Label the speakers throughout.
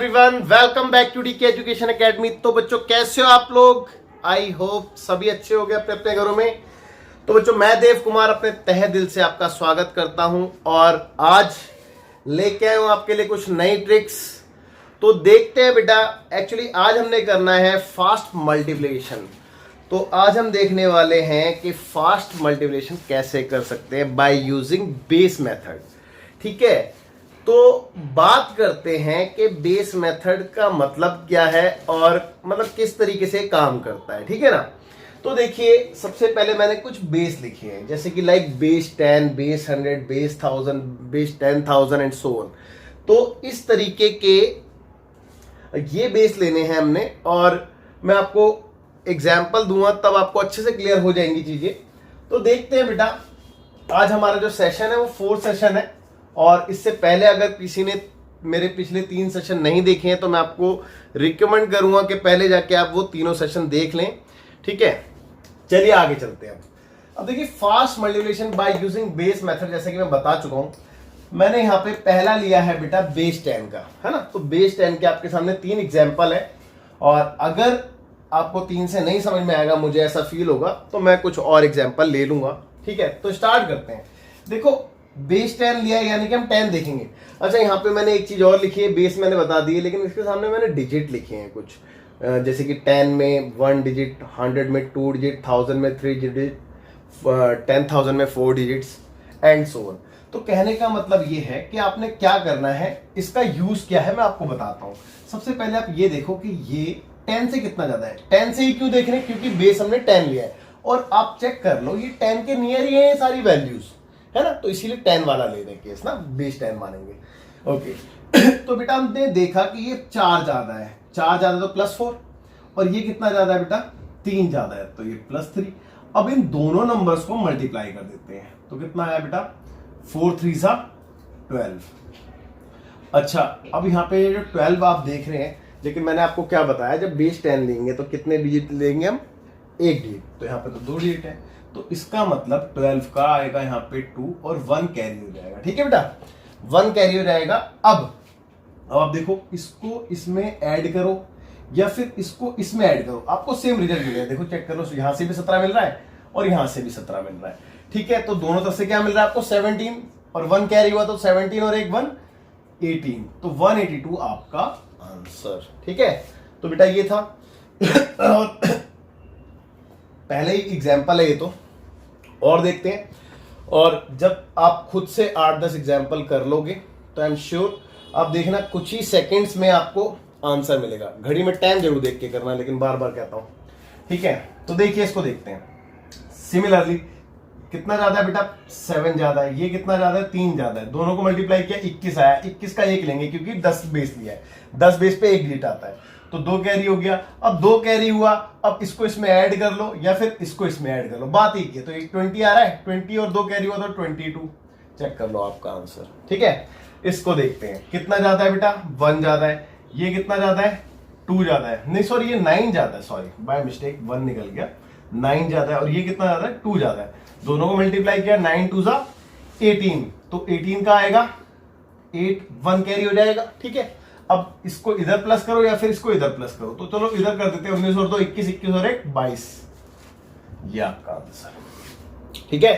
Speaker 1: Everyone, welcome back to DK education academy. तो बच्चों कैसे हो आप लोग? आई होप सभी अच्छे हो गए अपने अपने घरों में। तो बच्चों मैं देव कुमार अपने तहे दिल से आपका स्वागत करता हूं और आज लेके आया हूं आपके लिए कुछ नई ट्रिक्स। तो देखते हैं बेटा, एक्चुअली आज हमने करना है फास्ट मल्टीप्लिकेशन। तो आज हम देखने वाले हैं कि फास्ट मल्टीप्लिकेशन कैसे कर सकते हैं बाय यूजिंग बेस मेथड। ठीक है, तो बात करते हैं कि बेस मेथड का मतलब क्या है और मतलब किस तरीके से काम करता है। ठीक है ना। तो देखिए, सबसे पहले मैंने कुछ बेस लिखे हैं, जैसे कि like base 10, base 100, base 1000, base 10,000 and so on. तो इस तरीके के ये बेस लेने हैं हमने और मैं आपको एग्जाम्पल दूंगा, तब आपको अच्छे से क्लियर हो जाएंगी चीजें। तो देखते हैं बेटा, आज हमारा जो सेशन है वो 4th सेशन है और इससे पहले अगर किसी ने मेरे पिछले 3 सेशन नहीं देखे हैं तो मैं आपको रिकमेंड करूंगा कि पहले जाके आप वो तीनों सेशन देख लें। ठीक है, चलिए आगे चलते हैं। अब देखिए, fast multiplication by using base method, जैसे कि मैं बता चुका हूं, मैंने यहाँ पे पहला लिया है बेटा बेस 10 का, है ना। तो बेस 10 के आपके सामने 3 एग्जाम्पल है और अगर आपको 3 से नहीं समझ में आएगा, मुझे ऐसा फील होगा, तो मैं कुछ और एग्जाम्पल ले लूंगा। ठीक है, तो स्टार्ट करते हैं। देखो, बेस 10 लिया है यानी कि हम 10 देखेंगे। अच्छा, यहाँ पे मैंने एक चीज और लिखी है, बेस मैंने बता दी है, लेकिन इसके सामने मैंने डिजिट लिखे हैं कुछ, जैसे कि 10 में 1 डिजिट, 100 में 2 डिजिट, 1000 में 3 डिजिट, 10,000 में 4 डिजिट्स एंड सो ऑन। तो कहने का मतलब ये है कि आपने क्या करना है, इसका यूज क्या है मैं आपको बताता हूँ। सबसे पहले आप ये देखो कि ये 10 से कितना ज्यादा है। 10 से ही क्यों देख रहे हैं? क्योंकि बेस हमने 10 लिया है और आप चेक कर लो, ये 10 के नियर ही है ये सारी वैल्यूज, है ना। तो इसीलिए 10 वाला ले दें केस ना, बेस 10 मानेंगे। ओके तो बेटा हमने देखा कि ये 4 ज्यादा है, 4 ज्यादा तो +4, और ये कितना ज्यादा है बेटा? 3 ज्यादा है, तो ये +3। अब इन दोनों नंबर्स को मल्टीप्लाई कर देते हैं, तो कितना आया बेटा? 4 3 12। अच्छा, अब यहाँ पे जो 12 आप देख रहे हैं, लेकिन मैंने आपको क्या बताया, जब बेस 10 लेंगे तो कितने डिजिट लेंगे हम? 1 डिजिट। तो यहाँ पे तो 2 डिजिट है, तो इसका मतलब 12 का आएगा यहाँ पे 2 और 1 कैरी हो जाएगा। ठीक है बेटा, 1 कैरी हो जाएगा। अब आप देखो, इसको इसमें ऐड करो या फिर इसको इसमें ऐड करो, आपको सेम रिजल्ट मिलेगा। देखो चेक कर लो, यहां से भी 17 मिल रहा है और यहां से भी 17 मिल रहा है। ठीक है, तो दोनों तरफ से क्या मिल रहा है आपको? 17 और 1 कैरी हुआ, तो 17 और 1 1 18, तो 182 आपका आंसर। ठीक है, तो बेटा ये था और पहले ही एग्जाम्पल है ये, तो और देखते हैं। और जब आप खुद से 8-10 एग्जाम्पल कर लोगे तो आई एम श्योर आप देखना कुछ ही सेकंड्स में आपको आंसर मिलेगा। घड़ी में टाइम जरूर देख के करना, लेकिन बार बार कहता हूं। ठीक है, तो देखिए इसको देखते हैं। सिमिलरली कितना ज्यादा है बेटा? 7 ज्यादा है। ये कितना ज्यादा है? 3 ज्यादा है। दोनों को मल्टीप्लाई किया, 21 आया। 21 का 1 लेंगे क्योंकि 10 बेस लिया है, 10 बेस पे 1 डिजिट आता है, तो 2 कैरी हो गया। अब 2 कैरी हुआ, अब इसको इसमें ऐड कर लो या फिर इसको इसमें ऐड कर लो, बात एक है। तो एक 20 आ रहा है, 20 और 2 कैरी हुआ तो 22। चेक कर लो आपका आंसर। ठीक है, इसको देखते हैं कितना ज्यादा है बेटा? 1 ज्यादा है। ये कितना ज्यादा है? 2 ज्यादा है। नहीं सॉरी, ये 9 ज्यादा है, सॉरी बाय मिस्टेक 1 निकल गया। 9 ज्यादा है और ये कितना ज्यादा है? 2 ज्यादा है। दोनों को मल्टीप्लाई किया, 9 2 18, तो 18 का आएगा 8, 1 कैरी हो जाएगा। ठीक है, अब इसको इधर प्लस करो या फिर इसको इधर प्लस करो, तो चलो इधर कर देते हैं। 19 और 2 21, 21 और 1 22, ये आपका आंसर। ठीक है,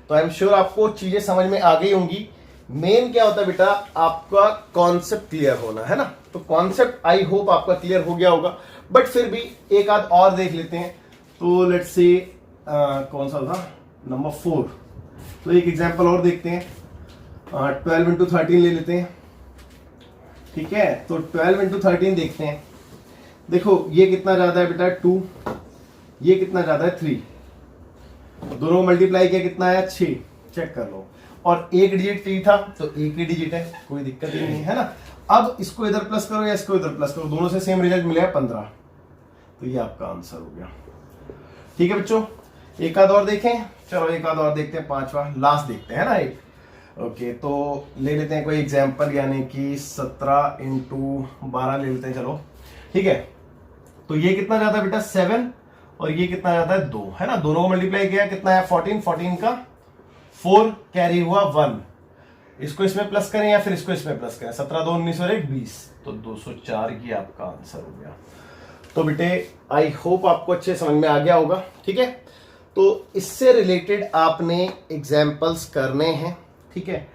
Speaker 1: तो आई एम श्योर आपको चीजें समझ में आ गई होंगी। मेन क्या होता है बेटा? आपका कॉन्सेप्ट क्लियर होना, है ना। तो कॉन्सेप्ट आई होप आपका क्लियर हो गया होगा, बट फिर भी एक आध और देख लेते हैं। तो लेट्स से कौन सा था? नंबर 4। तो एक एग्जांपल और देखते हैं। 12 इंटू 13 ले लेते हैं। ठीक है, तो 12 इंटू 13 देखते हैं। देखो ये कितना ज्यादा है बेटा? 2। ये कितना ज्यादा है? 3। दोनों मल्टीप्लाई किया, कितना आया? 6। चेक कर लो, और 1 डिजिट 3 था तो 1 ही डिजिट है, कोई दिक्कत ही नहीं है ना। अब इसको इधर प्लस करो या इसको इधर प्लस करो, दोनों से सेम रिजल्ट मिलेगा 15, तो ये आपका आंसर हो गया। ठीक है बच्चों, एक आध और देखें। चलो एक आध और देखते हैं, 5वां लास्ट देखते हैं ना एक। ओके, तो ले लेते हैं कोई एग्जाम्पल, यानी कि 17 इंटू 12 ले लेते हैं। चलो ठीक है, तो ये कितना ज्यादा है बेटा? 7, और ये कितना ज्यादा है? 2, है ना। दोनों को मल्टीप्लाई किया, कितना है? 14, 14 का 4 कैरी हुआ 1, इसको इसमें प्लस करें या फिर इसको इसमें प्लस करें, 17 2 19 और 1 20, तो 204 की आपका आंसर हो गया। तो बेटे आई होप आपको अच्छे समझ में आ गया होगा, ठीक है। तो इससे रिलेटेड आपने एग्जाम्पल्स करने हैं, ठीक है।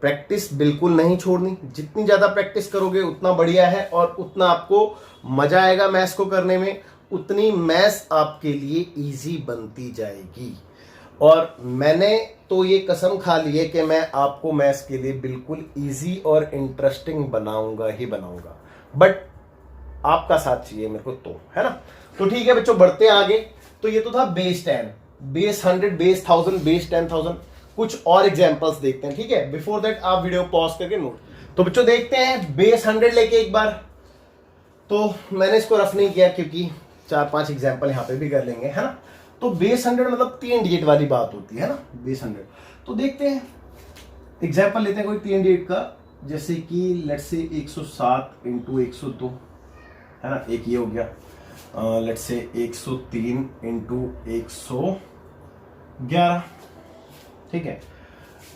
Speaker 1: प्रैक्टिस बिल्कुल नहीं छोड़नी, जितनी ज्यादा प्रैक्टिस करोगे उतना बढ़िया है और उतना आपको मजा आएगा मैथ्स को करने में, उतनी मैथ्स आपके लिए इजी बनती जाएगी। और मैंने तो ये कसम खा ली है कि मैं आपको मैथ्स के लिए बिल्कुल इजी और इंटरेस्टिंग बनाऊंगा ही बनाऊंगा, बट आपका साथ चाहिए मेरे को, तो है ना। तो ठीक है बच्चों, बढ़ते हैं आगे। तो ये तो था बेस 10, बेस 100, बेस 1000, बेस 10,000। कुछ और एग्जांपल्स देखते हैं, ठीक है। बिफोर दैट आप वीडियो पॉज करके नोट। तो बच्चों देखते हैं बेस 100 लेके एक बार। तो मैंने इसको रफ नहीं किया क्योंकि 4-5 एग्जाम्पल यहाँ पे भी कर लेंगे, है ना। तो बेस 100 मतलब 3 डिजिट वाली बात होती है ना, बेस 100। तो देखते हैं एग्जाम्पल लेते हैं कोई 3 डिजिट का, जैसे कि लेट्स से 107 इंटू 102, है ना, एक ये हो गया। लेट्स से 103 इंटू 111, ठीक है।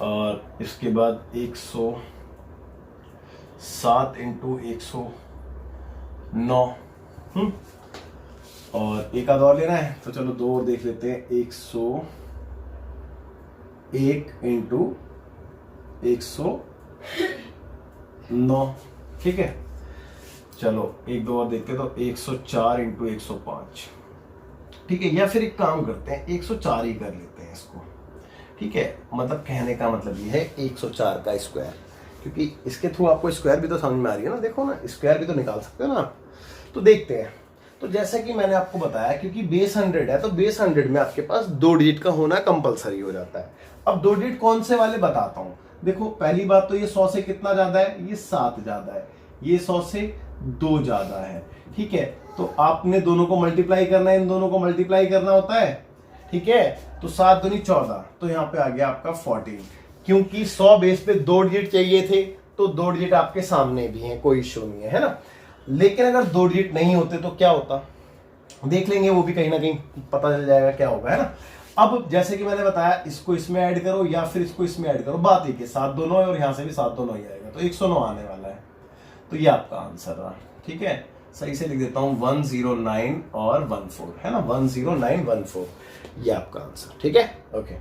Speaker 1: और इसके बाद 107 इंटू 109, और एक आध और लेना है तो चलो 2 और देख लेते हैं, 101 इंटू 109, ठीक है। चलो 1-2 और देखते हैं, तो 104 इंटू 105, ठीक है। या फिर एक काम करते हैं 104 ही कर लेते हैं इसको, ठीक है। मतलब कहने का मतलब ये है 104 का स्क्वायर, क्योंकि इसके थ्रू आपको स्क्वायर भी तो समझ में आ रही है ना, देखो ना, स्क्वायर भी तो निकाल सकते हो ना आप। तो देखते हैं। तो जैसा कि मैंने आपको बताया, क्योंकि बेस 100 है तो बेस 100 में आपके पास 2 डिजिट का होना कंपलसरी हो जाता है। अब 2 डिजिट कौन से वाले बताता हूं। देखो पहली बात तो ये 100 से कितना ज्यादा है, ये 7 ज्यादा है, ये 100 से 2 ज्यादा है, ठीक है। तो आपने दोनों को मल्टीप्लाई करना है, इन दोनों को मल्टीप्लाई करना होता है, ठीक है। तो 7 दूनी 14, तो यहाँ पे आ गया आपका 14। क्योंकि 100 बेस पे 2 डिजिट चाहिए थे, तो 2 डिजिट आपके सामने भी हैं, कोई इश्यू नहीं है ना। लेकिन अगर 2 डिजिट नहीं होते तो क्या होता, देख लेंगे, वो भी कहीं ना कहीं पता चल जाएगा क्या होगा, है ना। अब जैसे कि मैंने बताया, इसको इसमें ऐड करो या फिर इसको इसमें ऐड करो, बात एक है, 7 दोनों है और यहां से भी 7 दोनों ही आएगा, तो 109 आने वाला है। तो ये आपका आंसर रहा, ठीक है। सही से लिख देता हूं, 109 और 14, है ना, 10914, ये आपका आंसर, ठीक है। ओके,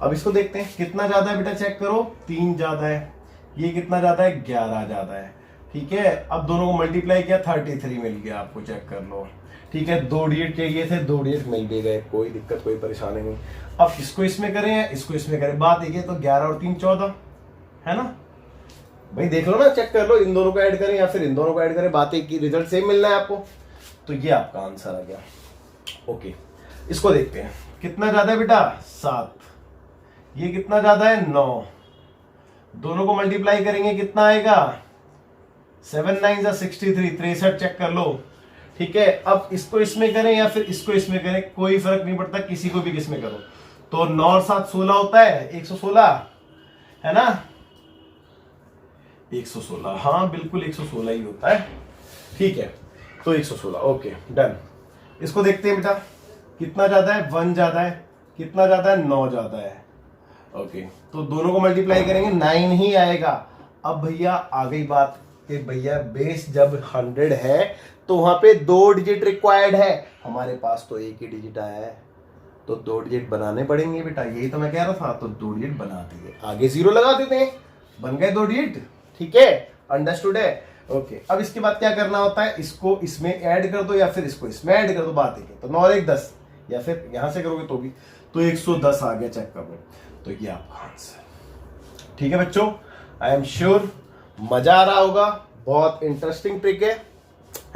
Speaker 1: अब इसको देखते हैं कितना ज्यादा है बेटा, चेक करो, 3 ज्यादा है, ये कितना ज्यादा है, 11 ज्यादा है, ठीक है। अब दोनों को मल्टीप्लाई किया, 33 मिल गया आपको, चेक कर लो, ठीक है। 2 डिजिट चाहिए थे, 2 डिजिट मिल भी गए, कोई दिक्कत कोई परेशानी नहीं। अब इसको इसमें करें या इसको इसमें करें, बात एक है, तो 11 और 3 14, है ना भाई, देख लो ना, चेक कर लो, इन दोनों को ऐड करें या फिर इन दोनों को ऐड करें, बात एक की, रिजल्ट सेम मिलना है आपको। तो ये आपका आंसर आ गया। ओके, इसको देखते हैं, कितना ज्यादा है बेटा, 7, ये कितना ज्यादा है, 9, दोनों को मल्टीप्लाई करेंगे कितना आएगा, 7 9 63, 63, चेक कर लो, ठीक है। अब इसको इसमें करें या फिर इसको इसमें करें, कोई फर्क नहीं पड़ता, किसी को भी किसमें करो। तो 9 और 7 16 होता है, 116, है ना, 116, हाँ बिल्कुल 116 ही होता है, ठीक है। तो 116, ओके डन। इसको देखते हैं बेटा, कितना ज्यादा है, 1 ज्यादा है, कितना ज्यादा है, 9 ज्यादा है, ओके। तो दोनों को मल्टीप्लाई करेंगे, 9 ही आएगा। अब भैया आ गई बात कि भैया बेस जब 100 है तो वहां पे 2 डिजिट रिक्वायर्ड है, हमारे पास तो एक ही डिजिट आया है, तो 2 डिजिट बनाने पड़ेंगे बेटा, यही तो मैं कह रहा था। तो 2 डिजिट बना दिए, आगे 0 लगा देते हैं, बन गए 2 डिजिट, ठीक है, अंडरस्टूड है, ओके। अब इसके बाद क्या करना होता है, इसको इसमें ऐड कर दो या फिर इसको इसमें ऐड कर दो, बात है। तो 9 और 1 10, या फिर यहां से करोगे तो भी, तो 110 आ गया, चेक कर लो। तो ये आपका आंसर, ठीक है बच्चों। आई एम श्योर मजा आ रहा होगा, बहुत इंटरेस्टिंग ट्रिक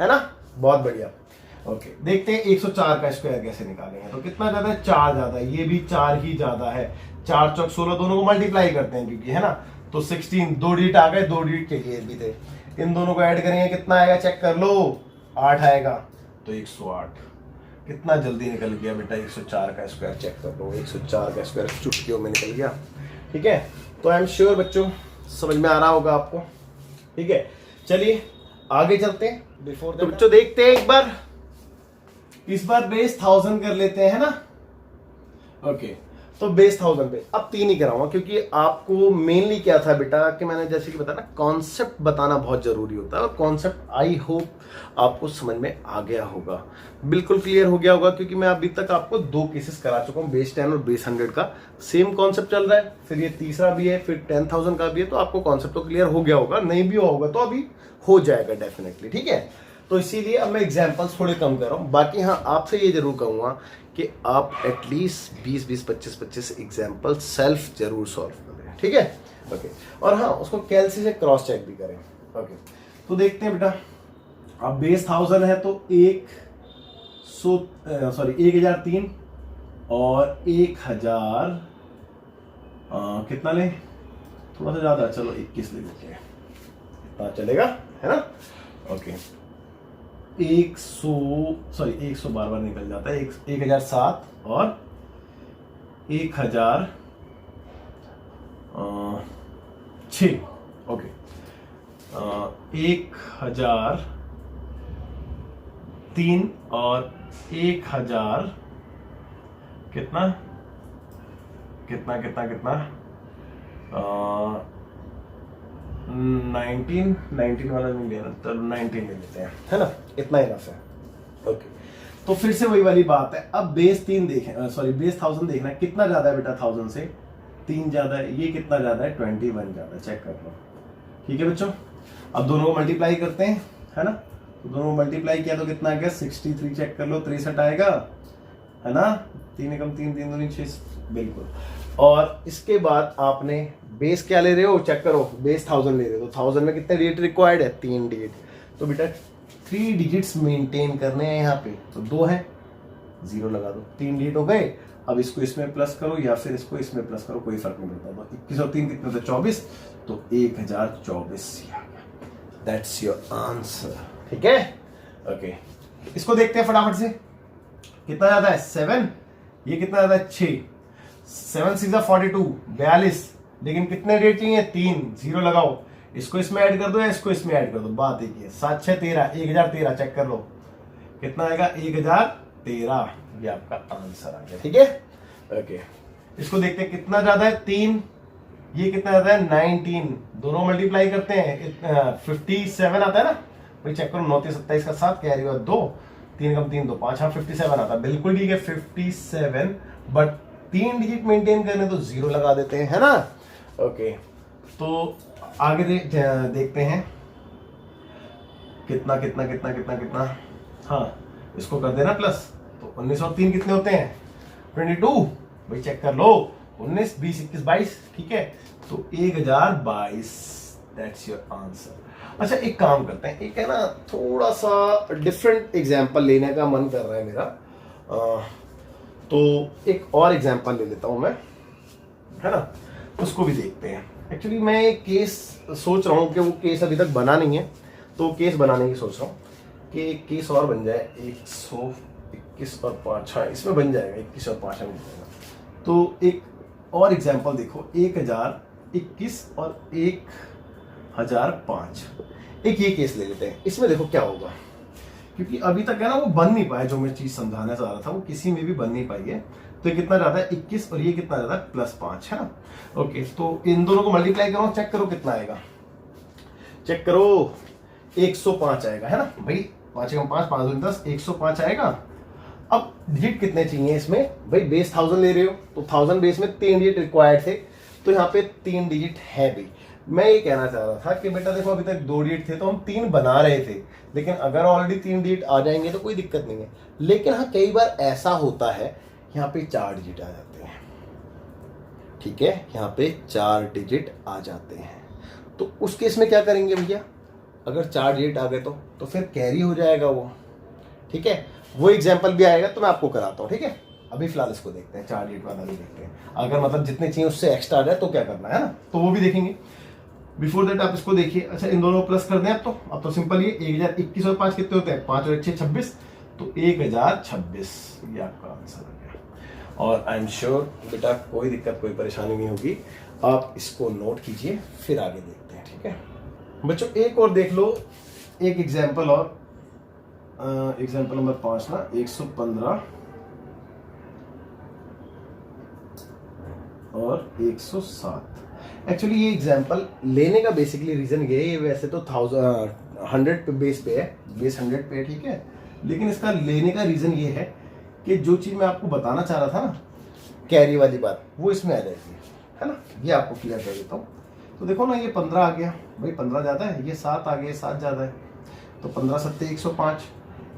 Speaker 1: है ना, बहुत बढ़िया। ओके, देखते हैं 104 का स्क्वायर कैसे निकालेंगे। तो कितना ज्यादा है, 4 ज्यादा है, ये भी 4 ही ज्यादा है, 4 चौक 16, दोनों को मल्टीप्लाई करते हैं क्योंकि, है ना। तो 16, 2 डिजिट आ गए, 2 डिजिट चाहिए भी थे, इन दोनों को ऐड करेंगे, कितना आएगा, चेक कर लो, 8 आएगा, तो 108। कितना जल्दी निकल गया बेटा 104 का स्क्वायर, चेक कर लो, 104 का स्क्वायर चुटकियों में निकल गया, ठीक है। तो आई एम श्योर बच्चों समझ में आ रहा होगा आपको, ठीक है। चलिए आगे चलते हैं। बिफोर तो बच्चों देखते हैं एक बार, इस बार बेस 1000 कर लेते हैं, है ना। ओके, तो बेस 1000 पे अब 3 ही कराऊंगा, क्योंकि आपको मेनली क्या था बेटा कि मैंने जैसे कि बताया ना, कॉन्सेप्ट बताना बहुत जरूरी होता है, और कॉन्सेप्ट आई होप आपको समझ में आ गया होगा, बिल्कुल क्लियर हो गया होगा, क्योंकि मैं अभी तक आपको 2 केसेस करा चुका हूँ, बेस 10 और बेस 100 का सेम कॉन्सेप्ट चल रहा है, फिर ये तीसरा भी है, फिर 10,000 का भी है, तो आपको कॉन्सेप्ट तो क्लियर हो गया होगा, नहीं भी होगा तो अभी हो जाएगा डेफिनेटली, ठीक है। तो इसीलिए अब मैं एग्जाम्पल्स थोड़े कम कर रहा हूँ। बाकी हाँ, आपसे ये जरूर कहूँगा कि आप एटलीस्ट 20-20, 25-25 एग्जाम्पल सेल्फ जरूर सॉल्व करें, ठीक है। ओके, और हाँ, उसको कैलसी से क्रॉस चेक भी करें। ओके, तो देखते हैं बेटा, अब बेस 1000 है तो 1003 और 1000 कितना ले, थोड़ा सा ज्यादा, चलो 21 ले लेते हैं, इतना चलेगा, है ना। ओके, 100 बार निकल जाता है, 1007 और 1006। ओके, 1003 और 1000 कितना कितना कितना कितना 19 वाला नहीं लेना, तो 19 ले लेते हैं, है ना, इतना ही रफ है। ओके, तो फिर से वही वाली बात है, अब बेस 3 देखें, सॉरी बेस 1000 देखना है, कितना ज्यादा है बेटा 1000 से, 3 ज्यादा है, ये कितना ज्यादा है, 21 ज्यादा है, चेक कर लो, ठीक है बच्चों। अब दोनों को मल्टीप्लाई करते हैं, है ना, तो दोनों को मल्टीप्लाई किया तो कितना आ गया, 63, चेक कर लो, 63 आएगा, है ना, 3 एकम 3, 3 दूनी 6, बिल्कुल। और इसके बाद आपने बेस क्या ले रहे हो, चेक करो, बेस 1000 ले रहे हो, तो 1000 में कितने डिजिट रिक्वायर्ड है, 3 डिजिट, तो बेटा 3 डिजिट्स मेंटेन करने हैं यहाँ पे, तो 2 है, 0 लगा दो, 3 डिजिट हो गए। अब इसको इसमें प्लस करो या फिर इसको इसमें प्लस करो, कोई फर्क नहीं पड़ता, तो 21 और 3 कितने थे, 24, तो 1024 आ गया, दैट्स योर आंसर, ठीक है। ओके, इसको देखते हैं फटाफट से, कितना ज्यादा है, 7, ये कितना ज्यादा है, 6, 7 6 42, 42, लेकिन कितने डिजिट चाहिए, 3, 0 लगाओ, इसको इसमें ऐड कर दो या इसको इसमें ऐड कर दो, बात एक ही है, 7 6 13, 1013, चेक कर लो कितना आएगा, 1013, ये आपका आंसर आ गया, ठीक है। ओके, इसको देखते हैं, कितना ज्यादा है, 3, ये कितना ज्यादा है, 19, दोनों मल्टीप्लाई करते हैं, 57 आता है ना भाई, चेक करो, 9 27 का 7 कैरी हुआ 2, 3 कम 3 2 5, हाँ 57 आता है, बिल्कुल ठीक है 57, बट 3 डिजिट मेंटेन करने तो 0 लगा देते हैं, है ना। ओके, तो आगे देखते हैं, कितना कितना कितना कितना कितना, हाँ इसको कर देना प्लस, तो 19 और 3 कितने होते हैं, 22, भाई चेक कर लो, 19 20 21 22, ठीक है, तो 1022, दैट्स योर आंसर। अच्छा, एक काम करते हैं, एक है ना थोड़ा सा डिफरेंट एग्जाम्पल लेने का मन कर रहा है मेरा, तो एक और एग्जाम्पल ले लेता हूं मैं, है ना, उसको भी देखते हैं। एक्चुअली मैं एक केस सोच रहा हूँ कि वो केस अभी तक बना नहीं है, तो केस बनाने की सोच रहा हूँ कि एक केस और बन जाए, 121 और 5, हाँ इसमें बन जाएगा, 21 और 5 में बन जाएगा। तो एक और एग्जाम्पल देखो, 1021 और 1005, एक ये केस ले लेते हैं, इसमें देखो क्या होगा, क्योंकि अभी तक है ना वो बन नहीं पाया, जो मैं चीज समझाना चाह रहा था वो किसी में भी बन नहीं पाई है। तो ये कितना ज्यादा है, 21, और ये कितना ज्यादा है, +5, है ना। ओके, तो इन दोनों को मल्टीप्लाई करो, चेक करो कितना आएगा, चेक करो, 105 आएगा, है ना भाई, 5 कम 5, 5 10, 105 आएगा। अब डिजिट कितने चाहिए इसमें, भाई बेस 1000 ले रहे हो, तो 1000 बेस में 3 डिजिट रिक्वायर्ड थे, तो यहाँ पे 3 डिजिट है भी। मैं ये कहना चाह रहा था कि बेटा देखो, अभी तक 2 डिजिट थे तो हम 3 बना रहे थे, लेकिन अगर ऑलरेडी 3 डिजिट आ जाएंगे तो कोई दिक्कत नहीं है, लेकिन हाँ कई बार ऐसा होता है यहाँ पे 4 डिजिट आ जाते हैं, ठीक है, यहाँ पे 4 डिजिट आ जाते हैं, तो उस केस में क्या करेंगे भैया, अगर 4 डिजिट आ गए तो फिर कैरी हो जाएगा वो, ठीक है, वो एग्जाम्पल भी आएगा तो मैं आपको कराता हूँ, ठीक है। अभी फिलहाल इसको देखते हैं, 4 डिजिट वाला भी देखते हैं, अगर मतलब जितने चाहिए उससे एक्स्ट्रा आ जाए तो क्या करना है ना, तो वो भी देखेंगे। बिफोर दैट आप इसको देखिए, अच्छा इन दोनों प्लस कर दें अब तो सिंपल, ये 1021 और 5 कितने होते हैं, 5 और 6 26, तो 1026, ये आपका आंसर आ गया। और आई एम श्योर बेटा कोई दिक्कत कोई परेशानी नहीं होगी, आप इसको नोट कीजिए, फिर आगे देखते हैं, ठीक है बच्चों। एक और देख लो, एक एग्जाम्पल और, एग्जाम्पल नंबर 5 ना, 115 और 107। एक्चुअली ये एग्जाम्पल लेने का बेसिकली रीजन ये है, ये वैसे तो 100 बेस पे है, बेस 100 पे है, ठीक है, लेकिन इसका लेने का रीजन ये है कि जो चीज मैं आपको बताना चाह रहा था ना, कैरी वाली बात, वो इसमें आ जाएगी, है ना। ये आपको क्लियर कर देता हूँ। तो देखो ना, ये 15 आ गया भाई, 15 ज्यादा है, ये 7 आ गया, 7 ज्यादा है, तो 15 सत्ते 105।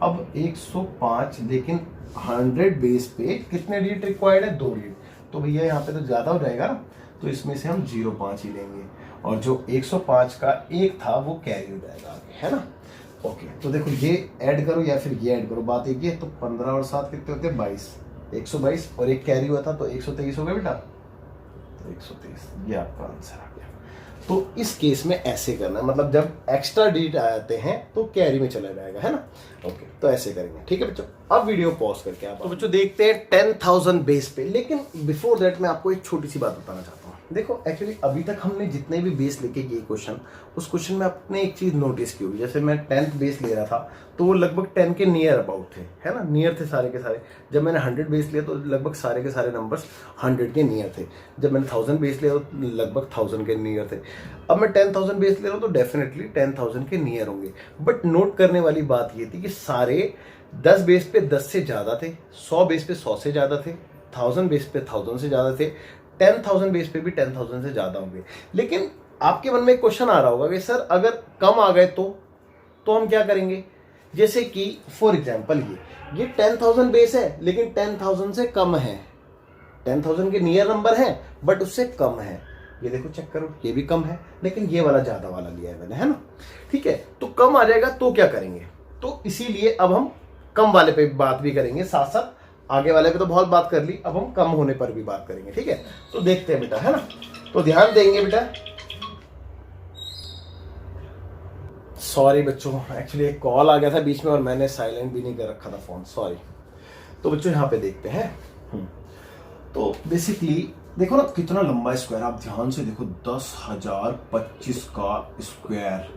Speaker 1: अब 105 लेकिन 100 बेस पे कितने डिजिट रिक्वायर्ड है, 2 डिजिट, तो भैया यहाँ पे तो ज्यादा हो जाएगा ना, तो इसमें से हम 05 ही लेंगे, और जो 105 का एक था वो कैरी हो जाएगा आगे, है ना। ओके, तो देखो ये ऐड करो या फिर ये ऐड करो, बात एक ही है। तो 15 और 7 कितने होते हैं, 22, 122, और एक कैरी हुआ था तो 123 हो गया बेटा, तो 123, ये आपका आंसर आ गया। तो इस केस में ऐसे करना है, मतलब जब एक्स्ट्रा डिजिट आ जाते हैं तो कैरी में चला जाएगा, है ना। ओके, तो ऐसे करेंगे, ठीक है बच्चों। अब वीडियो पॉज करके आप तो बच्चों देखते हैं 10,000 बेस पे, लेकिन बिफोर दैट मैं आपको एक छोटी सी बात बताना चाहता हूँ। देखो एक्चुअली अभी तक हमने जितने भी बेस लेके ये क्वेश्चन, उस क्वेश्चन में आपने एक चीज नोटिस की होगी, जैसे मैं 10th बेस ले रहा था तो वो लगभग 10 के नियर अबाउट थे, है ना, नियर थे सारे के सारे। जब मैंने 100 बेस लिया तो लगभग सारे के सारे नंबर्स 100 के नियर थे। जब मैंने 1000 बेस लिया तो लगभग 1000 के नियर थे। अब मैं 10,000 बेस ले रहा हूँ तो डेफिनेटली 10,000 के नियर होंगे। बट नोट करने वाली बात ये थी कि सारे 10 बेस पे 10 से ज्यादा थे, 100 बेस पे 100 से ज्यादा थे, 1000 बेस पे 1000 से ज्यादा थे, 10,000 बेस पे भी 10,000 से ज्यादा होंगे। लेकिन आपके मन में एक क्वेश्चन आ रहा होगा कि सर अगर कम आ गए तो हम क्या करेंगे। जैसे कि फॉर एग्जांपल ये 10,000 बेस है लेकिन 10,000 से कम है, 10,000 के नियर नंबर है बट उससे कम है। ये देखो चेक करो, ये भी कम है लेकिन ये वाला ज्यादा वाला लिया है मैंने, है ना। ठीक है, तो कम आ जाएगा तो क्या करेंगे, तो इसीलिए अब हम कम वाले पे बात भी करेंगे, साथ साथ आगे वाले पे तो बहुत बात कर ली, अब हम कम होने पर भी बात करेंगे, ठीक है। तो देखते हैं बेटा, है ना, तो ध्यान देंगे बेटा। सॉरी बच्चों, एक्चुअली एक कॉल आ गया था बीच में और मैंने साइलेंट भी नहीं कर रखा था फोन, सॉरी। तो बच्चों यहाँ पे देखते हैं। तो बेसिकली देखो ना कितना लंबा स्क्वायर, आप ध्यान से देखो, 10,025 का स्क्वायर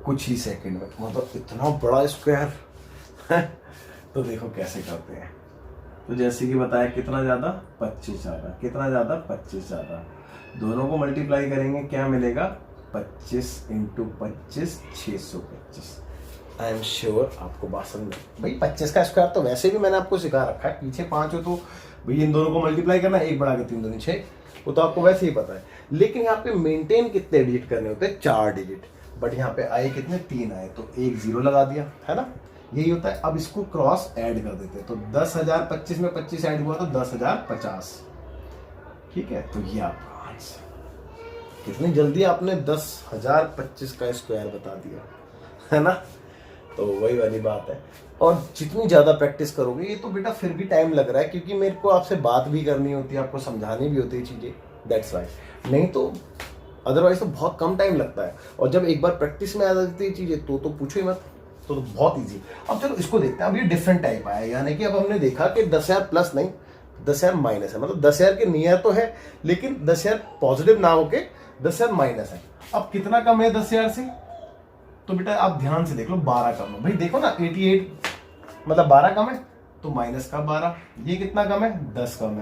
Speaker 1: कुछ ही सेकंड में, मतलब इतना बड़ा स्क्वायर। तो देखो कैसे करते हैं। तो जैसे कि बताया कितना ज्यादा, 25 ज्यादा, कितना ज्यादा, 25 ज्यादा, दोनों को मल्टीप्लाई करेंगे क्या मिलेगा, 25 इंटू 25 625। आई एम श्योर आपको बात समझ भाई। 25 का स्क्वायर तो वैसे भी मैंने आपको सिखा रखा है, पीछे 5 हो तो भाई इन दोनों को मल्टीप्लाई करना, 1 बढ़ा के 3 दूनी 6, वो तो आपको वैसे ही पता है। लेकिन यहाँ पे मेंटेन कितने डिजिट करने होते हैं, 4 डिजिट, बट यहाँ पे आए कितने, 3 आए, तो 1 0 लगा दिया, है ना, यही होता है। अब इसको क्रॉस ऐड कर देते हैं, तो 10,025 में 25 ऐड हुआ तो 10,050, ठीक है। तो ये आपका आंसर, कितनी जल्दी आपने 10,025 का स्क्वायर बता दिया, है ना। तो वही वाली बात है, और जितनी ज्यादा प्रैक्टिस करोगे, ये तो बेटा फिर भी टाइम लग रहा है क्योंकि मेरे को आपसे बात भी करनी होती है, आपको समझानी भी होती है चीजें, दैट्स वाई, नहीं तो अदरवाइज तो बहुत कम टाइम लगता है। और जब एक बार प्रैक्टिस में आ जाती है चीजें तो पूछो ही मत, तो बहुत इजी। अब चलो इसको देखते हैं। अब ये डिफरेंट टाइप आया, यानी कि अब हमने देखा कि 10,000 प्लस नहीं, 10,000 माइनस है, मतलब 10,000 के नियर तो है लेकिन 10,000 पॉजिटिव ना होके 10,000 माइनस है। अब कितना कम है 10,000 से, तो बेटा आप ध्यान से देख लो, 12 कम है भाई। देखो ना 88 मतलब 12 कम है तो माइनस का 12, ये कितना कम है, 10 कम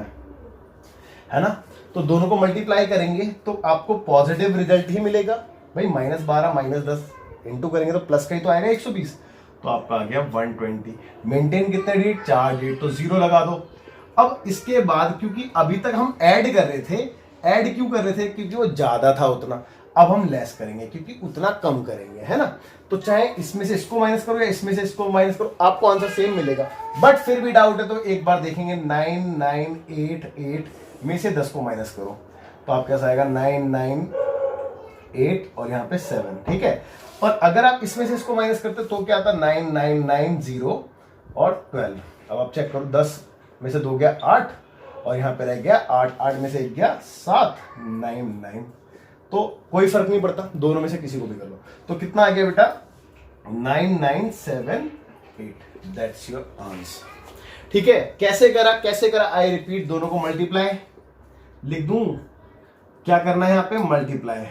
Speaker 1: है ना। तो दोनों को मल्टीप्लाई करेंगे तो आपको पॉजिटिव रिजल्ट ही मिलेगा भाई, -12 -10 इंटू करेंगे तो प्लस का ही तो आएगा 120, तो आपका आ गया 120। मेंटेन कितने डिजिट, 4 डिजिट, तो 0 लगा दो। अब इसके बाद क्योंकि अभी तक हम ऐड कर रहे थे, ऐड क्यों कर रहे थे, क्योंकि वो ज्यादा था उतना, अब हम लेस करेंगे क्योंकि उतना कम करेंगे, है ना। तो चाहे इसमें से इसको माइनस करो या इसमें से इसको माइनस करो, आपको आंसर सेम मिलेगा। बट फिर भी डाउट है तो एक बार देखेंगे, 9988 में से 10 को माइनस करो तो आपके पास आएगा 998 और यहाँ पे 7, ठीक है। और अगर आप इसमें से इसको माइनस करते तो क्या आता, 9990 और 12। अब आप चेक करो, 10 में से 2 गया 8 और यहाँ पे रह गया 8, 8 में से 1 गया 7, 99। तो कोई फर्क नहीं पड़ता, दोनों में से किसी को भी कर लो। तो कितना आ गया बेटा, 9978, दैट्स योर आंसर, ठीक है। कैसे करा, कैसे करा, आई रिपीट, दोनों को मल्टीप्लाई, लिख दूं क्या करना है यहाँ पे, मल्टीप्लाई,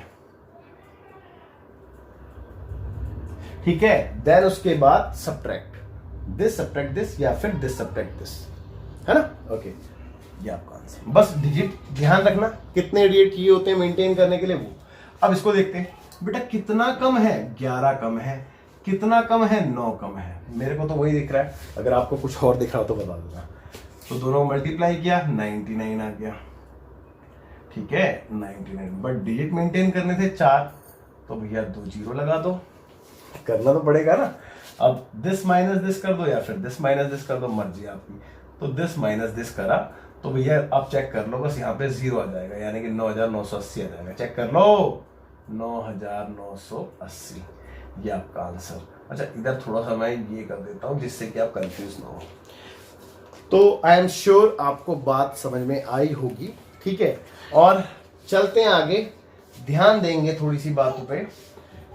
Speaker 1: ठीक है। देन उसके बाद सब्ट्रैक्ट दिस या फिर दिस सब्ट्रैक्ट दिस, है ना। ओके, ये आपका आंसर। बस डिजिट ध्यान रखना कितने डिजिट ये होते हैं मेंटेन करने के लिए वो। अब इसको देखते हैं बेटा, कितना कम है 11 कम है, कितना कम है 9 कम है। मेरे को तो वही दिख रहा है, अगर आपको कुछ और दिख रहा हो तो बता देना। तो दोनों को मल्टीप्लाई किया 99 आ गया, ठीक है 99। बट डिजिट मेंटेन करने थे 4, तो भैया 2 जीरो लगा दो, करना तो पड़ेगा ना। अब दिस माइनस दिस कर दो या फिर दिस माइनस दिस कर दो, मर्जी आपकी। तो दिस माइनस दिस करा तो भैया आप चेक कर लो, बस यहाँ पे 0 आ जाएगा, यानी कि 9980 आ जाएगा। चेक कर लो 9980, ये आपका आंसर। अच्छा इधर थोड़ा सा मैं ये कर देता हूँ जिससे कि आप कंफ्यूज ना हो। तो आई एम श्योर आपको बात समझ में आई होगी, ठीक है। और चलते हैं आगे, ध्यान देंगे थोड़ी सी बातों पे,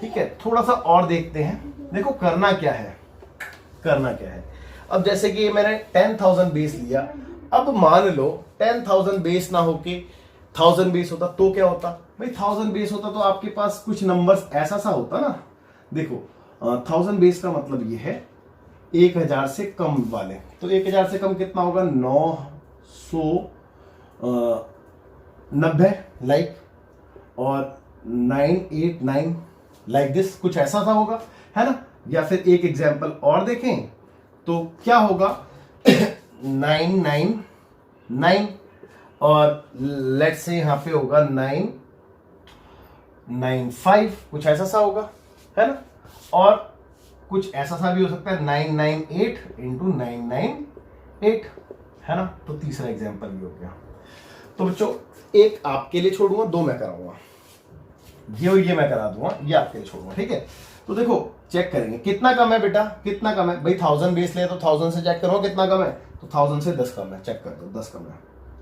Speaker 1: ठीक है। थोड़ा सा और देखते हैं। देखो करना क्या है, करना क्या है। अब जैसे कि मैंने 10,000 बेस लिया, अब मान लो 10,000 बेस ना होके 1000 बेस होता तो क्या होता भाई। 1000 बेस होता तो आपके पास कुछ नंबर्स ऐसा सा होता ना। देखो 1000 बेस का मतलब ये है 1000 से कम वाले। तो 1000 से कम कितना होगा, 990 लाइक, और 989 लाइक दिस, कुछ ऐसा सा होगा, है ना। या फिर एक एग्जांपल और देखें तो क्या होगा 999, और लेट्स से यहां पे होगा 995, कुछ ऐसा सा होगा, है ना। और कुछ ऐसा सा भी हो सकता है 998 इंटू 998, है ना। तो तीसरा एग्जांपल भी हो गया। तो बच्चों एक आपके लिए छोड़ूंगा, 2 मैं कराऊंगा, ये और ये मैं करा दूंगा, ये आपके लिए छोड़ूंगा, ठीक है। तो देखो चेक करेंगे कितना कम है बेटा, कितना कम है भाई। 1000 बेस ले तो 1000 से चेक करो कितना कम है, तो 1000 से 10 कम है, चेक कर दो 10 कम है,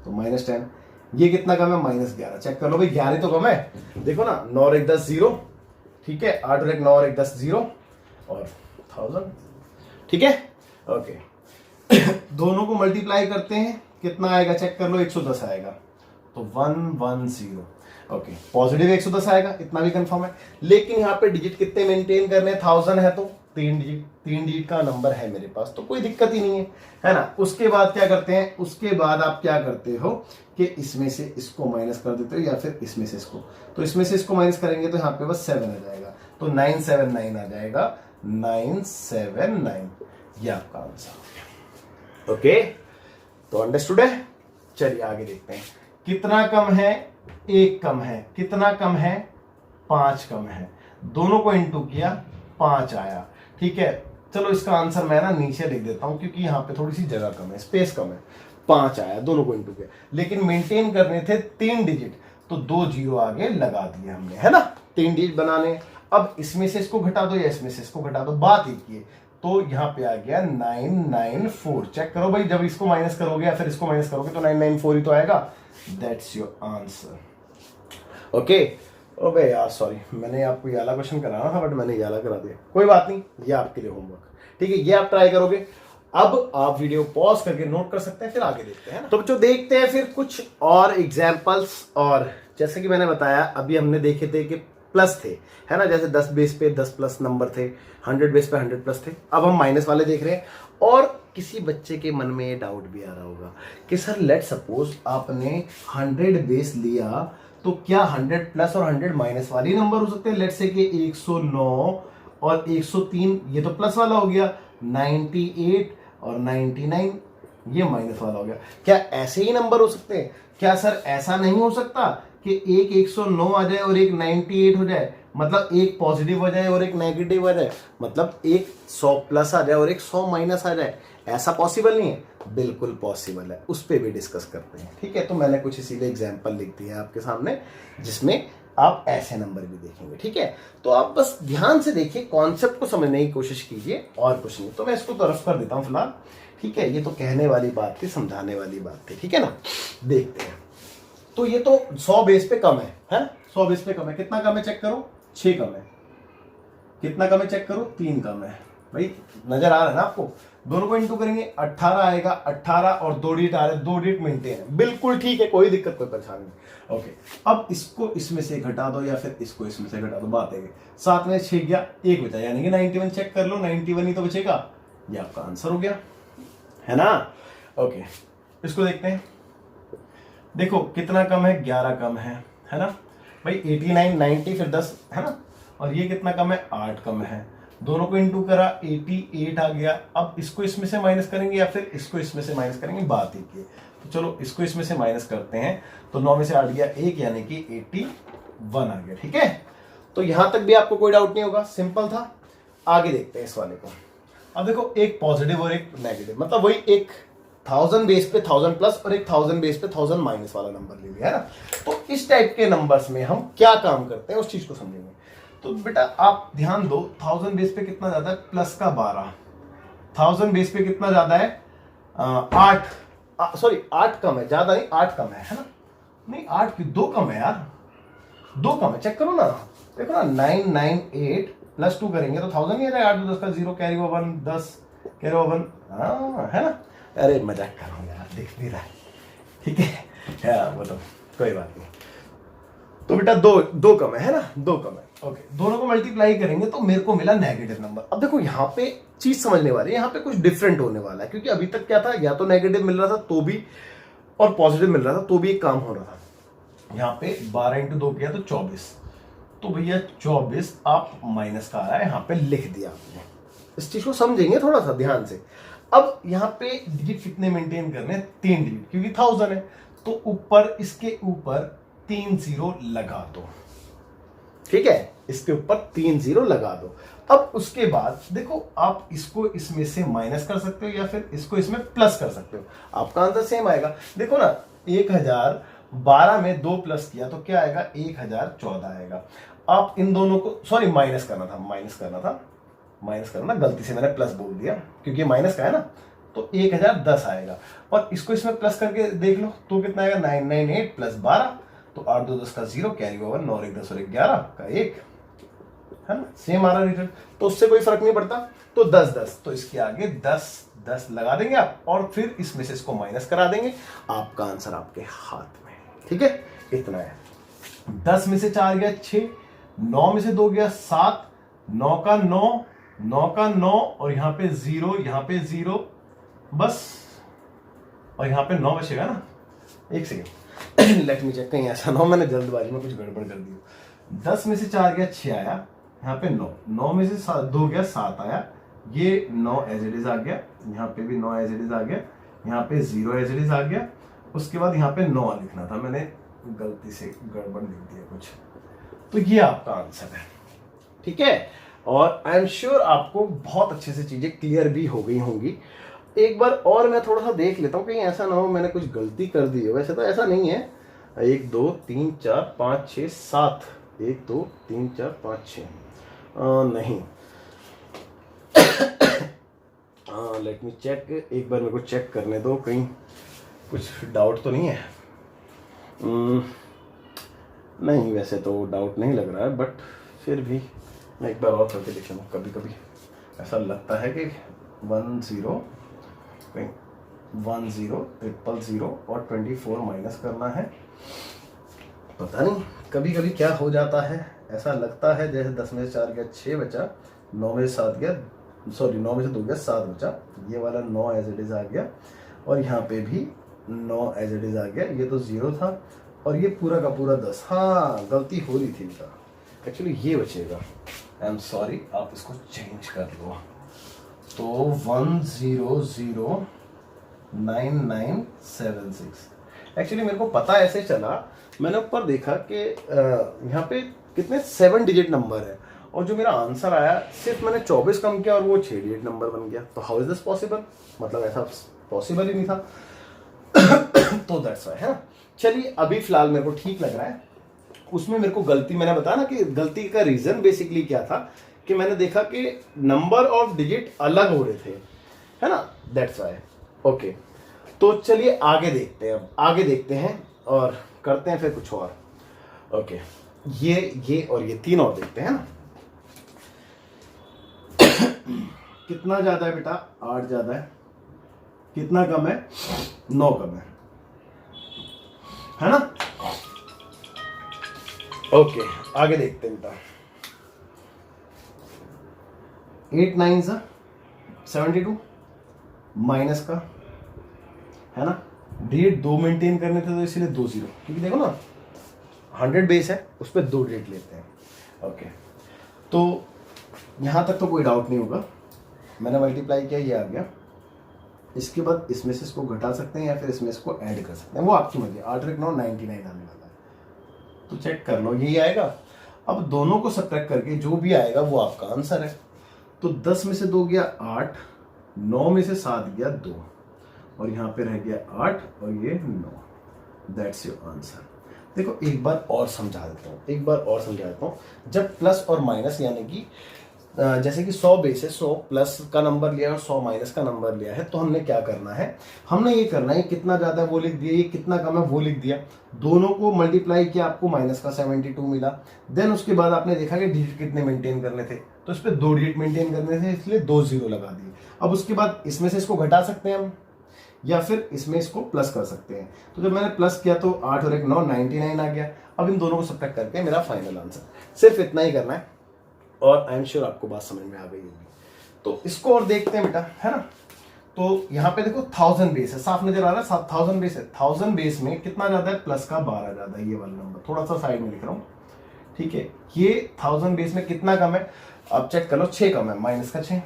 Speaker 1: तो -10। ये कितना कम है, -11, चेक कर लो भाई 11 तो कम है। देखो ना 9 और 1 10 0, ठीक है। 8 और 1 9 और 1 10 0 और 1000, ठीक है ओके। दोनों को मल्टीप्लाई करते हैं, कितना आएगा चेक कर लो, 110 आएगा, तो 110, ओके। पॉजिटिव 110 आएगा, इतना भी कंफर्म है। लेकिन यहाँ पे डिजिट कितने मेंटेन करने, 1000 है तो 3 डिजिट का नंबर है मेरे पास, तो कोई दिक्कत ही नहीं है ना। उसके बाद क्या करते हैं, उसके बाद आप क्या करते हो कि इसमें से इसको माइनस कर देते हो, या फिर इसमें से इसको, तो इसमें से इसको माइनस करेंगे तो यहाँ पे बस 7 आ जाएगा, तो 979 आ जाएगा, 979, ये आपका आंसर हो गया, ओके। तो अंडरस्टूड है। चलिए आगे देखते हैं, कितना कम है, 1 कम है, कितना कम है 5 कम है, दोनों को इंटू किया 5 आया, ठीक है। चलो इसका आंसर मैं ना नीचे लिख देता हूं क्योंकि यहाँ पे थोड़ी सी जगह कम है, स्पेस कम है। 5 आया, दोनों को इंटू किया, लेकिन मेंटेन करने थे 3 डिजिट, तो 2 जीरो आगे लगा दिए हमने, है ना। 3 डिजिट बनाने। अब इसमें से इसको घटा दो या इसमें से इसको घटा दो, बात एक ही है। तो यहाँ पे आ गया 994, चेक करो भाई, जब इसको माइनस करोगे या फिर इसको माइनस करोगे तो 994 ही तो आएगा, दैट्स योर आंसर, ओके। ओबे यार सॉरी, मैंने आपको ये वाला क्वेश्चन कराना था बट मैंने ये वाला करा दिया, कोई बात नहीं, ये आपके लिए होमवर्क, ठीक है। ये आप ट्राई करोगे। अब आप वीडियो पॉज करके नोट कर सकते हैं, फिर आगे देखते हैं। तो बच्चों देखते हैं फिर कुछ और एग्जांपल्स। और जैसे कि मैंने बताया अभी हमने देखे थे कि प्लस थे, है ना, जैसे 10 बेस पे 10 प्लस नंबर थे, 100 बेस पे 100 प्लस थे। अब हम माइनस वाले देख रहे हैं। और किसी बच्चे के मन में ये डाउट भी आ रहा होगा कि सर लेट सपोज आपने 100 बेस लिया तो क्या 100 प्लस और 100 माइनस वाले नंबर हो सकते हैं। लेट से कि 109 और 103 ये तो प्लस वाला हो गया, 98 और 99 ये माइनस वाला हो गया। क्या ऐसे ही नंबर हो सकते हैं? क्या सर ऐसा नहीं हो सकता कि एक 109 आ जाए और एक 98 हो जाए, मतलब एक पॉजिटिव हो जाए और एक नेगेटिव हो जाए, मतलब एक 100 प्लस आ जाए और एक 100 माइनस आ जाए? ऐसा पॉसिबल नहीं है? बिल्कुल पॉसिबल है, उस पर भी डिस्कस करते हैं, ठीक है। तो मैंने कुछ इसीलिए एग्जाम्पल लिख दिया है आपके सामने जिसमें आप ऐसे नंबर भी देखेंगे, ठीक है। तो आप बस ध्यान से देखिए, कॉन्सेप्ट को समझने की कोशिश कीजिए और कुछ नहीं। तो मैं इसको तरफ कर देता हूं फिलहाल, ठीक है। ये तो कहने वाली बात थी, समझाने वाली बात थी, ठीक है ना। देखते हैं। तो ये तो 100 बेस पे कम है 100 बेस पे कम है। कितना कम है चेक करो, 6 कम है। कितना कम है चेक करो, 3 कम है। भाई नजर आ रहा है ना आपको। दोनों को इंटू करेंगे 18 आएगा, 18 और 2 डिजिट आ रहे हैं, 2 डिजिट मेंटेन है, बिल्कुल ठीक है, कोई दिक्कत कोई परेशानी नहीं, ओके। अब इसको इसमें से घटा दो या फिर इसको इसमें से घटा दो, बात है। 7 में 6 गया, 1 बचा, यानी कि 91। चेक कर लो, 91 ही तो बचेगा, ये आपका आंसर हो गया, है ना, ओके। इसको देखते हैं, देखो कितना कम है, 11 कम है ना भाई, 89 90 फिर 10 है ना, और ये कितना कम है, 8 कम है। दोनों को इंटू करा 88 आ गया। अब इसको इसमें से माइनस करेंगे या फिर इसको इसमें से माइनस करेंगे, बात ही की है। तो चलो इसको इसमें से माइनस करते हैं, तो 9 में से 8 गया 1 यानी कि 81 आ गया। ठीक है, तो यहां तक भी आपको कोई डाउट नहीं होगा, सिंपल था। आगे देखते हैं इस वाले को। अब देखो एक पॉजिटिव और एक नेगेटिव, मतलब वही एक 1000 बेस पे 1000 प्लस और एक 1000 बेस पे 1000 माइनस वाला नंबर ले लिया है ना। तो इस टाइप के नंबर्स में हम क्या काम करते हैं उस चीज को समझेंगे। तो बेटा आप ध्यान दो, 1000 बेस पे कितना ज्यादा है, प्लस का 12। 1000 बेस पे कितना ज्यादा है, 8, सॉरी 8 कम है, ज्यादा नहीं 8 कम है ना। नहीं 8 की 2 कम है यार, 2 कम है, चेक करो ना, देखो ना 998 प्लस 2 करेंगे तो 1000 नहीं आ जाएगा, 8 10 का 0 कैरी ओवर 1 10 कैरी ओवर 1, है ना। अरे मजाक कर रहा हूँ यार, दिख नहीं रहा है, ठीक है वो तो कोई बात नहीं। तो बेटा दो कम है ना, 2 कम है। ओके, दोनों को मल्टीप्लाई करेंगे तो मेरे को मिला नेगेटिव नंबर। अब देखो यहाँ पे चीज समझने वाली है, यहाँ पे कुछ डिफरेंट होने वाला है, क्योंकि अभी तक क्या था, या तो नेगेटिव मिल रहा था तो भी और पॉजिटिव मिल रहा था तो भी एक काम हो रहा था। यहाँ पे 12 इंटू 2 किया तो 24, तो भैया 24 आप माइनस का आ रहा है, यहाँ पे लिख दिया आपने। इस चीज को समझेंगे थोड़ा सा ध्यान से। अब यहाँ पे डिजिट कितने मेंटेन करने, 3 डिजिट, क्योंकि 1000 है तो ऊपर, इसके ऊपर 3 0 लगा दो। ठीक है, इसके ऊपर 3 0 लगा दो। अब उसके बाद देखो आप इसको इसमें से माइनस कर सकते हो या फिर इसको इसमें प्लस कर सकते हो, आपका आंसर सेम आएगा। देखो ना 1012 में 2 प्लस किया तो क्या आएगा, 1014 आएगा। आप इन दोनों को, सॉरी माइनस करना, गलती से मैंने प्लस बोल दिया क्योंकि माइनस का है ना, तो 1010 आएगा। और इसको इसमें प्लस करके देख लो तो कितना आएगा, 998 प्लस 12, तो 8 2 10 का 0 कैरी ओवर 9 1 10 और 11 का 1, है ना, सेम आ रहा रिजल्ट, तो उससे कोई फर्क नहीं पड़ता। तो 10 10, तो इसके आगे 10 10 लगा देंगे आप और फिर इसमें से इसको माइनस करा देंगे, आपका आंसर आपके हाथ में। ठीक है, इतना है। 10 में से 4 गया 6, 9 में से 2 गया 7, 9 का 9, 9 का 9 और यहाँ पे 0, यहाँ पे 0 बस, और यहाँ पे 9 बचेगा ना। एक सेकेंड लेट मी चेक, कहीं ऐसा ना हो मैंने जल्दबाजी में कुछ गड़बड़ कर दी। 10 में से 4 गया 6 आया, यहाँ पे 9, 9 में से 2 गया 7 आया, ये 9 एज इट इज आ गया, यहाँ पे भी 9 एज इट इज आ गया, यहाँ पे 0 एज इट इज आ गया। उसके बाद यहाँ पे 9 लिखना था, मैंने गलती से गड़बड़ लिख दिया कुछ, तो ये आपका आंसर है। ठीक है, और आई एम श्योर आपको बहुत अच्छे से चीजें क्लियर भी हो गई होंगी। एक बार और मैं थोड़ा सा देख लेता हूँ, कहीं ऐसा ना हो मैंने कुछ गलती कर दी है। वैसे तो ऐसा नहीं है, 1 2 3 4 5 6 7, 1 2 3 4 5 6 नहीं लेट मी चेक, एक बार मेरे को चेक करने दो, कहीं कुछ डाउट तो नहीं है। नहीं वैसे तो डाउट नहीं लग रहा है, बट फिर भी मैं एक बार और करके देख लूँ। कभी कभी ऐसा लगता है कि 1 0 1 0 ट्रिपल 0 और 24 माइनस करना है, पता नहीं कभी कभी क्या हो जाता है। ऐसा लगता है जैसे 10 में से 4 गया 6 बचा, 9 में से 7 गया, सॉरी 9 में से 2 गया 7 बचा, ये वाला 9 एज इट इज आ गया और यहाँ पे भी 9 एज इट इज आ गया। ये तो 0 था और ये पूरा का पूरा 10, हाँ गलती हो रही थी इनका, एक्चुअली ये बचेगा, आई एम सॉरी, आप इसको चेंज कर लो। तो 1 0 0 9 9 7 6, एक्चुअली मेरे को पता ऐसे चला, मैंने ऊपर देखा कि यहाँ पे कितने 7 डिजिट नंबर है और जो मेरा आंसर आया सिर्फ मैंने 24 कम किया और वो 6 डिजिट नंबर बन गया। तो हाउ इज दिस पॉसिबल, मतलब ऐसा पॉसिबल ही नहीं था। तो दैट्स व्हाई है। चलिए अभी फिलहाल मेरे को ठीक लग रहा है। उसमें मेरे को गलती, मैंने बताया ना कि गलती का रीजन बेसिकली क्या था कि मैंने देखा कि नंबर ऑफ डिजिट अलग हो रहे थे, है ना, दैट्स व्हाई। ओके, तो चलिए आगे देखते हैं, अब आगे देखते हैं और करते हैं फिर कुछ और। ओके, ये और ये 3 और देखते हैं ना। कितना ज्यादा है बेटा, 8 ज्यादा है, कितना कम है, 9 कम है ना। ओके, आगे देखते हैं बेटा। 8 9 72 माइनस का, है ना, डिजिट 2 मेंटेन करने थे तो इसलिए 2 0, क्योंकि देखो ना 100 बेस है, उस पर 2 डिजिट लेते हैं। ओके, तो यहाँ तक तो कोई डाउट नहीं होगा। मैंने मल्टीप्लाई किया, ये आ गया। इसके बाद इसमें से इसको घटा सकते हैं या फिर इसमें इसको ऐड कर सकते हैं, वो आपकी मर्जी। 8 और 9 99 आने वाला है, तो चेक कर लो, यही आएगा। अब दोनों को सब्ट्रैक्ट करके जो भी आएगा वो आपका आंसर है। तो 10 में से 2 गया 8, 9 में से 7 गया 2, और यहाँ पे रह गया 8 और ये 9। That's your answer. देखो एक बार और समझा देता हूँ, जब प्लस और माइनस यानी कि जैसे कि 100 बेस है, 100 प्लस का नंबर लिया और 100 माइनस का नंबर लिया है, तो हमने क्या करना है, हमने ये करना है कितना ज़्यादा है वो लिख दिया, ये कितना कम है वो लिख दिया, दोनों को मल्टीप्लाई किया, आपको माइनस का 72 मिला। देन उसके बाद आपने देखा कि डिजिट कितने मेंटेन करने थे, तो इस पर 2 डिजिट मेंटेन करने थे, इसलिए 2 0 लगा दिए। अब उसके बाद इसमें से इसको घटा सकते हैं हम, या फिर इसमें इसको प्लस कर सकते हैं। तो जब मैंने प्लस किया तो 8 और 1 9 99 आ गया। अब इन दोनों को सब्ट्रैक्ट करके मेरा फाइनल आंसर। सिर्फ इतना ही करना है और आई एम श्योर आपको बात समझ में आ गई होगी। तो इसको और देखते हैं बेटा, है ना। तो यहाँ पे देखो 1000 बेस है, साफ नजर आ रहा है 1000 बेस है। 1000 बेस में कितना ज्यादा है, प्लस का 12 ज्यादा है, ये वाला नंबर थोड़ा सा साइड में लिख रहा हूँ, ठीक है। ये 1000 बेस में कितना कम है, अब चेक कर लो, 6 कम है, माइनस का 6,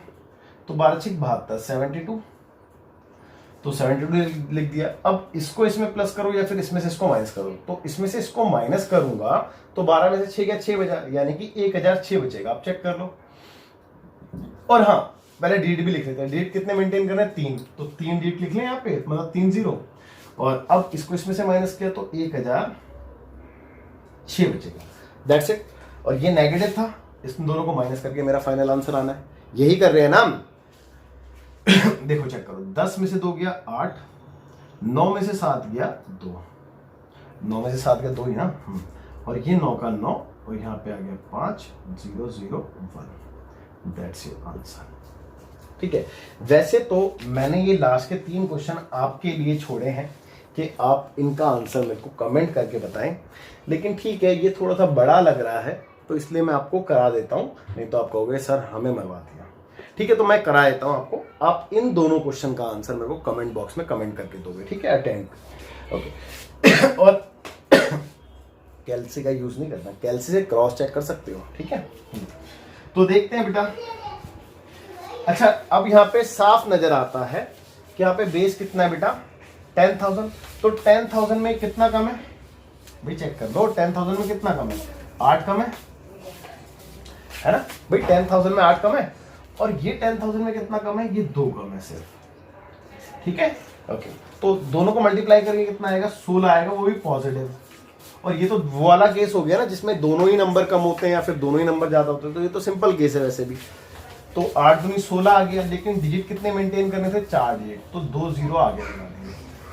Speaker 1: तो 12 6 72, 72, तो 72 लिख दिया। अब इसको इसमें प्लस करो या फिर इसमें से इसको माइनस करो, तो इसमें से इसको माइनस करूंगा तो 12 में से 6 गया, 6 बचा, यानी कि 1006 बचेगा। आप चेक कर लो। और हाँ, पहले डिजिट भी लिख लेते हैं। डिजिट कितने मेंटेन करना है, 3, तो 3 डिजिट लिख लें यहाँ पे, मतलब 3 0। और अब इसको इसमें से माइनस किया तो 1006 बचेगा। That's it. और ये नेगेटिव था, इन दोनों को माइनस करके मेरा फाइनल आंसर आना है। यही कर रहे हैं ना हम। देखो चेक करो, 10 में से 2 गया 8, 9 में से 7 गया 2, 9 में से 7 गया 2 ही ना, और ये 9 का 9, और यहाँ पे आ गया 5 0 0 1। That's your answer. ठीक है, वैसे तो मैंने ये लास्ट के 3 क्वेश्चन आपके लिए छोड़े हैं कि आप इनका आंसर मेरे को कमेंट करके बताएं, लेकिन ठीक है ये थोड़ा सा बड़ा लग रहा है तो इसलिए मैं आपको करा देता हूं, नहीं तो आप कहोगे सर हमें मरवा दिया। ठीक है, तो मैं करा देता हूं आपको। आप इन दोनों क्वेश्चन का आंसर मेरे को कमेंट बॉक्स में कमेंट करके दोगे, ठीक है, अटेंड। ओके। और कैल्सी का यूज नहीं करना, कैल्सी से क्रॉस चेक कर सकते हो, ठीक है। तो देखते हैं बेटा। अच्छा, अब यहाँ पे साफ नजर आता है कि यहाँ पे बेस कितना है बेटा, 10,000। तो 10,000 में कितना कम है भाई, चेक कर लो। 10,000 में कितना कम है, 8 कम है ना भाई। 10,000 में 8 कम है, और ये 10,000 में कितना कम है, ये 2 कम है सिर्फ, ठीक है। ओके, तो दोनों को मल्टीप्लाई करके कितना आएगा, 16 आएगा, वो भी पॉजिटिव। और ये तो वो वाला केस हो गया ना जिसमें दोनों ही नंबर कम होते हैं या फिर दोनों ही नंबर ज्यादा होते हैं, तो ये तो सिंपल केस है वैसे भी। तो 8 दूनी 16 आ गया, लेकिन डिजिट कितने मेंटेन करने थे, 4 डिजिट, तो 2 0 आ गया।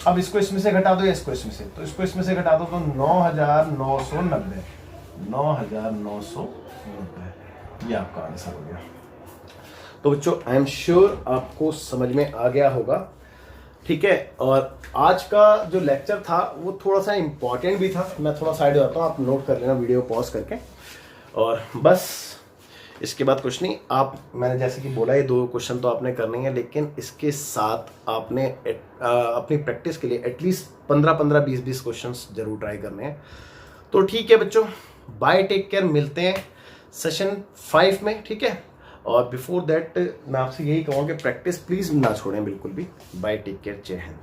Speaker 1: अब इसको इसमें से घटा दो या इसको इसमें से, तो इसको इसमें से घटा दो तो 9,990, 9,990, ये आपका आंसर हो गया। तो बच्चों आई एम श्योर आपको समझ में आ गया होगा, ठीक है। और आज का जो लेक्चर था वो थोड़ा सा इम्पॉर्टेंट भी था, मैं थोड़ा साइड जाता हूँ, आप नोट कर लेना वीडियो पॉज करके। और बस इसके बाद कुछ नहीं। आप, मैंने जैसे कि बोला, ये 2 क्वेश्चन तो आपने करने हैं, लेकिन इसके साथ आपने अपनी प्रैक्टिस के लिए एटलीस्ट 15-15 20-20 क्वेश्चंस जरूर ट्राई करने हैं। तो ठीक है बच्चों, बाय, टेक केयर, मिलते हैं सेशन 5 में, ठीक है। और बिफोर दैट मैं आपसे यही कहूँगा कि प्रैक्टिस प्लीज़ ना छोड़ें बिल्कुल भी। बाय, टेक केयर, जय हिंद।